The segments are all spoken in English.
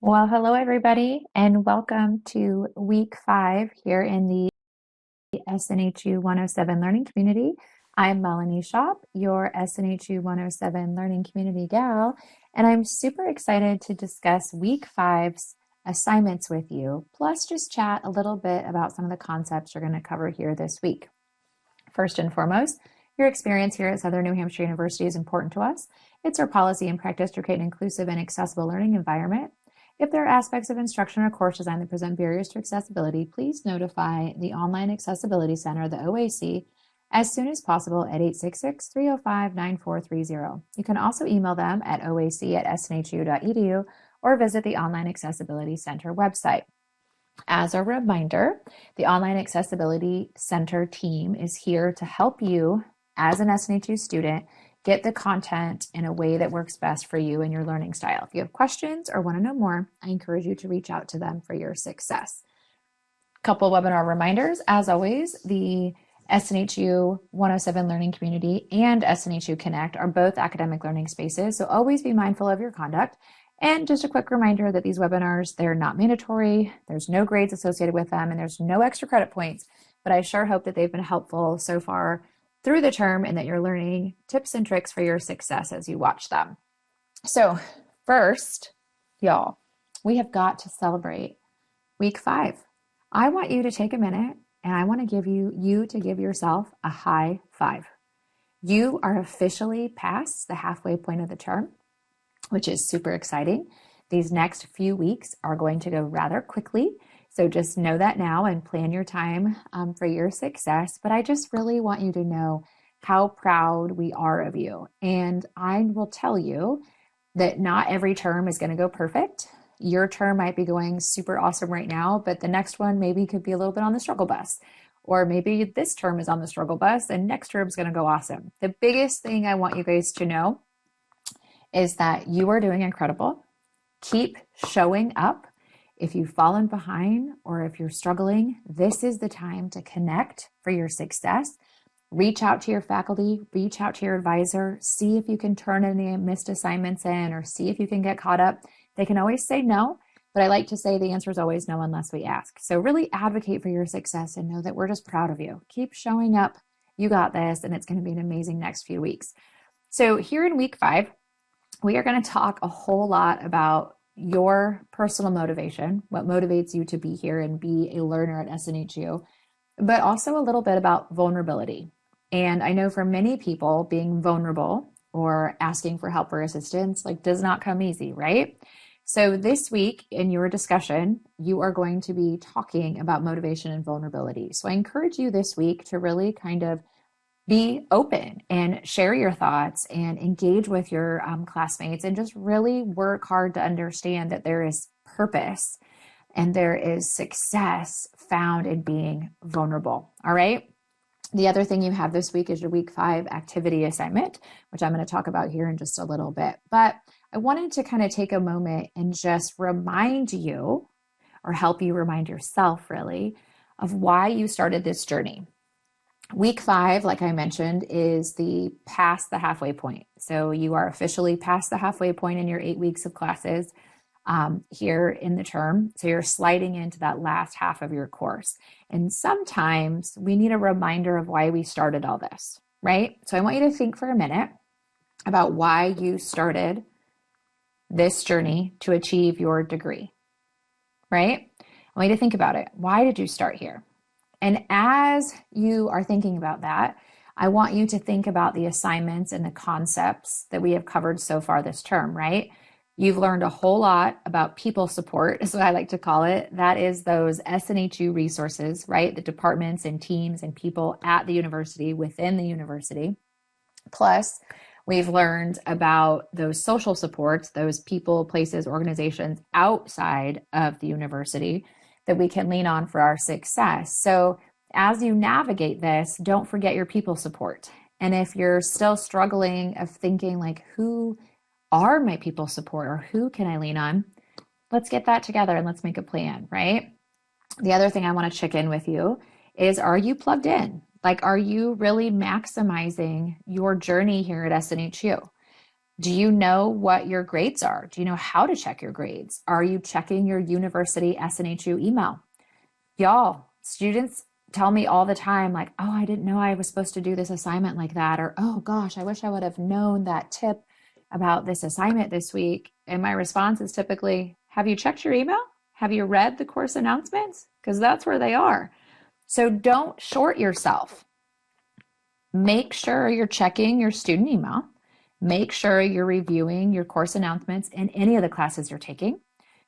Well, hello everybody, and welcome to week 5 here in the SNHU 107 Learning Community. I'm Melanie Shop, your SNHU 107 Learning Community gal, and I'm super excited to discuss week 5's assignments with you, plus just chat a little bit about some of the concepts we're going to cover here this week. First and foremost, your experience here at Southern New Hampshire University is important to us. It's our policy and practice to create an inclusive and accessible learning environment. If there are aspects of instruction or course design that present barriers to accessibility, please notify the Online Accessibility Center, the OAC, as soon as possible at 866-305-9430. You can also email them at oac@snhu.edu or visit the Online Accessibility Center website. As a reminder, the Online Accessibility Center team is here to help you as an SNHU student get the content in a way that works best for you and your learning style. If you have questions or want to know more, I encourage you to reach out to them for your success. Couple webinar reminders. As always, the SNHU 107 Learning Community and SNHU Connect are both academic learning spaces, so always be mindful of your conduct. And just a quick reminder that these webinars, they're not mandatory, there's no grades associated with them, and there's no extra credit points, but I sure hope that they've been helpful so far through the term and that you're learning tips and tricks for your success as you watch them. So first, y'all, we have got to celebrate week 5. I want you to take a minute and I want to give you to give yourself a high five. You are officially past the halfway point of the term, which is super exciting. These next few weeks are going to go rather quickly. So just know that now and plan your time for your success. But I just really want you to know how proud we are of you. And I will tell you that not every term is going to go perfect. Your term might be going super awesome right now, but the next one maybe could be a little bit on the struggle bus. Or maybe this term is on the struggle bus and next term is going to go awesome. The biggest thing I want you guys to know is that you are doing incredible. Keep showing up. If you've fallen behind or if you're struggling, this is the time to connect for your success. Reach out to your faculty, reach out to your advisor, see if you can turn any missed assignments in or see if you can get caught up. They can always say no, but I like to say the answer is always no unless we ask. So really advocate for your success and know that we're just proud of you. Keep showing up. You got this, and it's going to be an amazing next few weeks. So here in week 5, we are going to talk a whole lot about your personal motivation, what motivates you to be here and be a learner at SNHU, but also a little bit about vulnerability. And I know for many people, being vulnerable or asking for help or assistance does not come easy, right? So this week in your discussion, you are going to be talking about motivation and vulnerability. So I encourage you this week to really kind of be open and share your thoughts and engage with your classmates and just really work hard to understand that there is purpose and there is success found in being vulnerable. All right. The other thing you have this week is your week 5 activity assignment, which I'm going to talk about here in just a little bit. But I wanted to kind of take a moment and just remind you or help you remind yourself really of why you started this journey. Week 5, like I mentioned, is past the halfway point. So you are officially past the halfway point in your 8 weeks of classes here in the term. So you're sliding into that last half of your course. And sometimes we need a reminder of why we started all this, right? So I want you to think for a minute about why you started this journey to achieve your degree, right? I want you to think about it. Why did you start here? And as you are thinking about that, I want you to think about the assignments and the concepts that we have covered so far this term, right? You've learned a whole lot about people support, is what I like to call it. That is those SNHU resources, right? The departments and teams and people at the university, within the university. Plus, we've learned about those social supports, those people, places, organizations outside of the university that we can lean on for our success. So as you navigate this, don't forget your people support. And if you're still struggling of thinking who are my people support or who can I lean on, let's get that together and let's make a plan, right? The other thing I want to check in with you is, are you plugged in? Are you really maximizing your journey here at SNHU? Do you know what your grades are? Do you know how to check your grades? Are you checking your university SNHU email? Y'all, students tell me all the time, like, oh, I didn't know I was supposed to do this assignment like that. Or, oh gosh, I wish I would have known that tip about this assignment this week. And my response is typically, have you checked your email? Have you read the course announcements? Because that's where they are. So don't short yourself. Make sure you're checking your student email. Make sure you're reviewing your course announcements in any of the classes you're taking,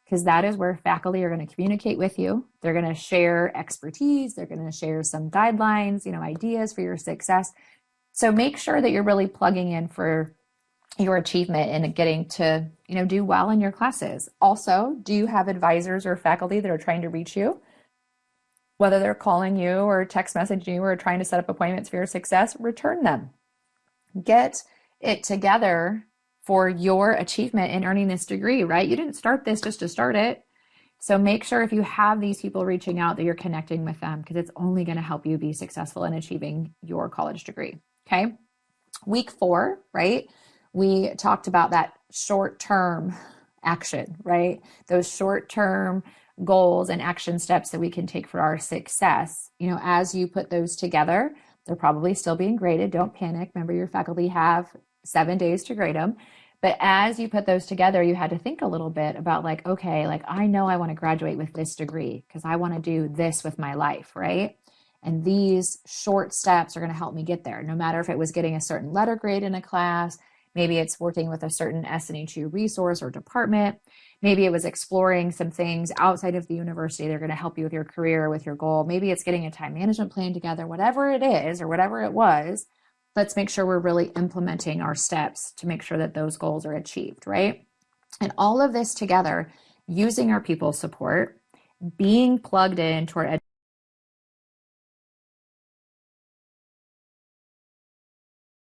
because that is where faculty are going to communicate with you. They're going to share expertise. They're going to share some guidelines, ideas for your success. So make sure that you're really plugging in for your achievement and getting to, do well in your classes. Also, do you have advisors or faculty that are trying to reach you? Whether they're calling you or text messaging you or trying to set up appointments for your success, return them. Get it together for your achievement in earning this degree, right? You didn't start this just to start it. So make sure if you have these people reaching out that you're connecting with them, because it's only going to help you be successful in achieving your college degree. Okay. Week 4, right? We talked about that short-term action, right? Those short-term goals and action steps that we can take for our success. As you put those together, they're probably still being graded. Don't panic. Remember, your faculty have 7 days to grade them. But as you put those together, you had to think a little bit about okay, I know I want to graduate with this degree because I want to do this with my life, right? And these short steps are going to help me get there. No matter if it was getting a certain letter grade in a class, maybe it's working with a certain SNHU resource or department. Maybe it was exploring some things outside of the university. They're going to help you with your career, with your goal. Maybe it's getting a time management plan together, whatever it is or whatever it was. Let's make sure we're really implementing our steps to make sure that those goals are achieved, right? And all of this together, using our people support, being plugged into our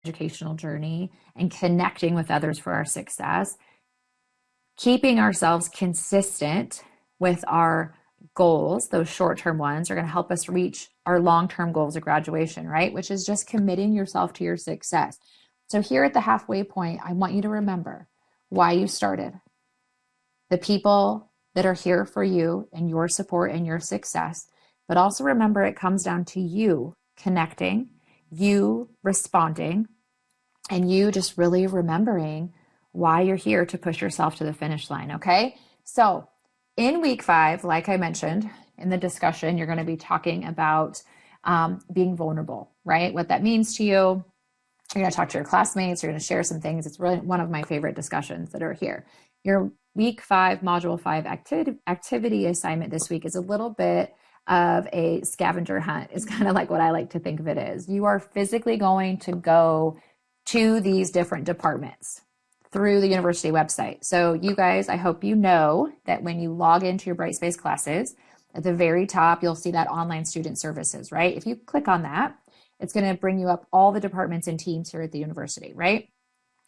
educational journey and connecting with others for our success, keeping ourselves consistent with our goals, those short-term ones, are going to help us reach our long-term goals of graduation, right? Which is just committing yourself to your success. So here at the halfway point, I want you to remember why you started, the people that are here for you and your support and your success, but also remember it comes down to you connecting, you responding, and you just really remembering why you're here to push yourself to the finish line, okay? So in week 5, like I mentioned in the discussion, you're going to be talking about being vulnerable, right? What that means to you. You're going to talk to your classmates. You're going to share some things. It's really one of my favorite discussions that are here. Your week 5, module 5 activity assignment this week is a little bit of a scavenger hunt. Is kind of like what I like to think of it as. You are physically going to go to these different departments through the university website. So you guys, I hope you know that when you log into your Brightspace classes, at the very top, you'll see that online student services, right? If you click on that, it's going to bring you up all the departments and teams here at the university, right?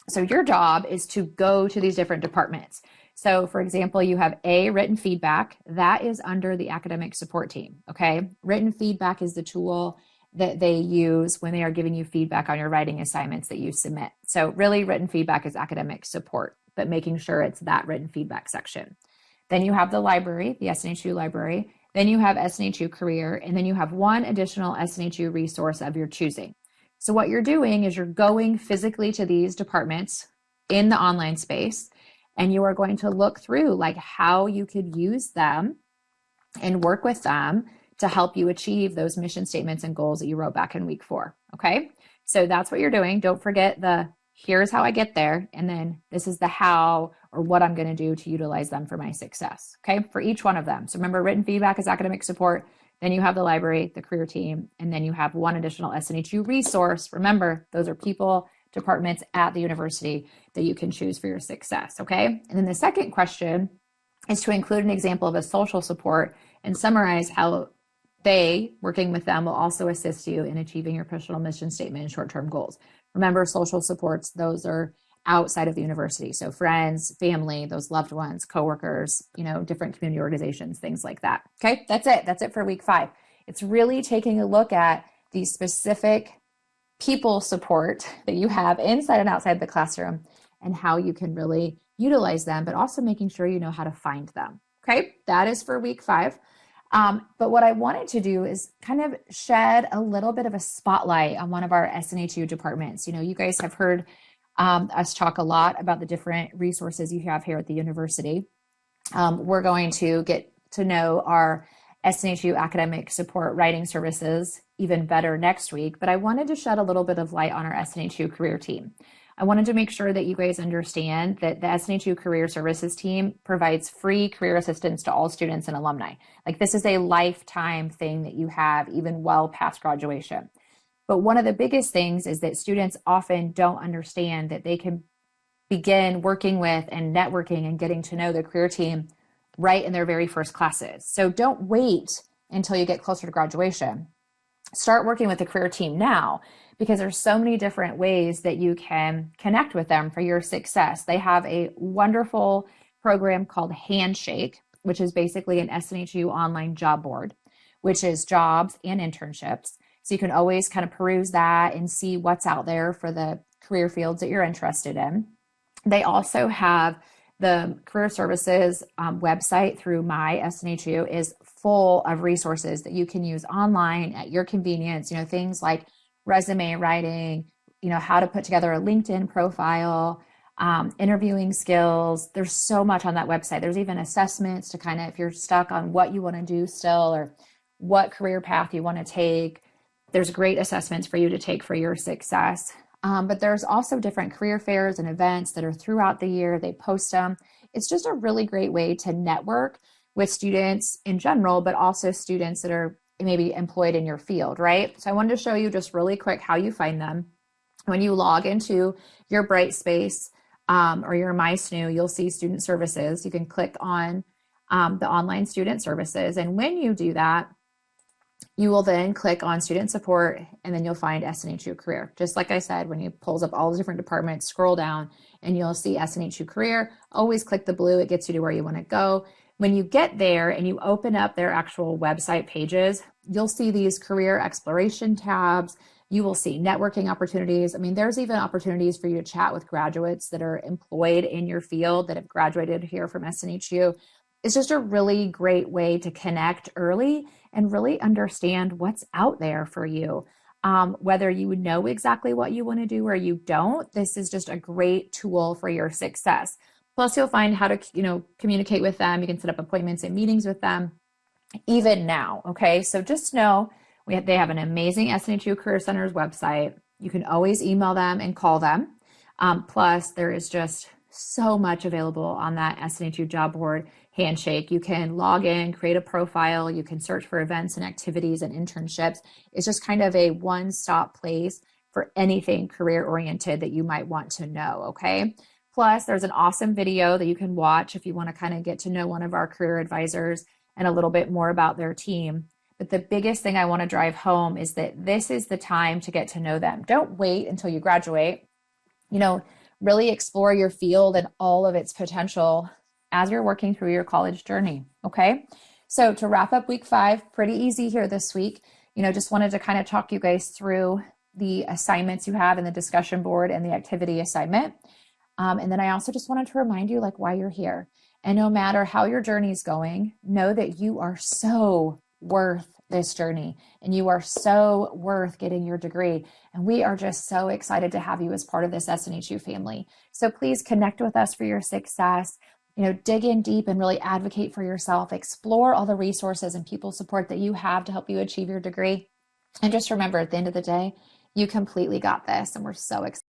So your job is to go to these different departments. So for example, you have written feedback. That is under the academic support team, okay? Written feedback is the tool that they use when they are giving you feedback on your writing assignments that you submit. So really written feedback is academic support, but making sure it's that written feedback section. Then you have the library, the SNHU library. Then you have SNHU career, and then you have one additional SNHU resource of your choosing. So what you're doing is you're going physically to these departments in the online space, and you are going to look through how you could use them and work with them to help you achieve those mission statements and goals that you wrote back in week 4. Okay. So that's what you're doing. Don't forget here's how I get there. And then this is the how or what I'm going to do to utilize them for my success. Okay. For each one of them. So remember, written feedback is academic support. Then you have the library, the career team, and then you have one additional SNHU resource. Remember, those are people, departments at the university that you can choose for your success. Okay. And then the second question is to include an example of a social support and summarize how they, working with them, will also assist you in achieving your personal mission statement and short-term goals. Remember, social supports, those are outside of the university. So friends, family, those loved ones, coworkers, different community organizations, things like that. Okay, that's it. That's it for week 5. It's really taking a look at the specific people support that you have inside and outside the classroom and how you can really utilize them, but also making sure you know how to find them. Okay, that is for week 5. But what I wanted to do is kind of shed a little bit of a spotlight on one of our SNHU departments. You know, you guys have heard us talk a lot about the different resources you have here at the university. We're going to get to know our SNHU academic support writing services even better next week, but I wanted to shed a little bit of light on our SNHU career team. I wanted to make sure that you guys understand that the SNHU Career Services team provides free career assistance to all students and alumni. Like, this is a lifetime thing that you have even well past graduation. But one of the biggest things is that students often don't understand that they can begin working with and networking and getting to know the career team right in their very first classes. So don't wait until you get closer to graduation. Start working with the career team now, because there's so many different ways that you can connect with them for your success. They have a wonderful program called Handshake, which is basically an SNHU online job board, which is jobs and internships. So you can always kind of peruse that and see what's out there for the career fields that you're interested in. They also have the career services website through My SNHU is full of resources that you can use online at your convenience. You know, things like resume writing, you know, how to put together a LinkedIn profile, interviewing skills. There's so much on that website. There's even assessments to kind of, if you're stuck on what you want to do still or what career path you want to take, there's great assessments for you to take for your success. But there's also different career fairs and events that are throughout the year. They post them. It's just a really great way to network with students in general, but also students that are maybe employed in your field, right? So I wanted to show you just really quick how you find them. When you log into your Brightspace or your MySNU, you'll see student services. You can click on the online student services. And when you do that, you will then click on student support, and then you'll find SNHU career. Just like I said, when you pulls up all the different departments, scroll down and you'll see SNHU career. Always click the blue. It gets you to where you want to go. When you get there and you open up their actual website pages, you'll see these career exploration tabs. You will see networking opportunities. I mean, there's even opportunities for you to chat with graduates that are employed in your field that have graduated here from SNHU. It's just a really great way to connect early and really understand what's out there for you. Whether you would know exactly what you want to do or you don't, this is just a great tool for your success. Plus, you'll find how to, communicate with them. You can set up appointments and meetings with them even now. Okay. So just know they have an amazing SNHU Career Center's website. You can always email them and call them. Plus, there is just so much available on that SNHU job board Handshake. You can log in, create a profile. You can search for events and activities and internships. It's just kind of a one-stop place for anything career-oriented that you might want to know, okay? Plus, there's an awesome video that you can watch if you want to kind of get to know one of our career advisors and a little bit more about their team. But the biggest thing I want to drive home is that this is the time to get to know them. Don't wait until you graduate. Really explore your field and all of its potential as you're working through your college journey, okay? So to wrap up week 5, pretty easy here this week. Just wanted to kind of talk you guys through the assignments you have in the discussion board and the activity assignment. And then I also just wanted to remind you why you're here. And no matter how your journey is going, know that you are so worth this journey and you are so worth getting your degree. And we are just so excited to have you as part of this SNHU family. So please connect with us for your success. Dig in deep and really advocate for yourself. Explore all the resources and people support that you have to help you achieve your degree. And just remember, at the end of the day, you completely got this. And we're so excited.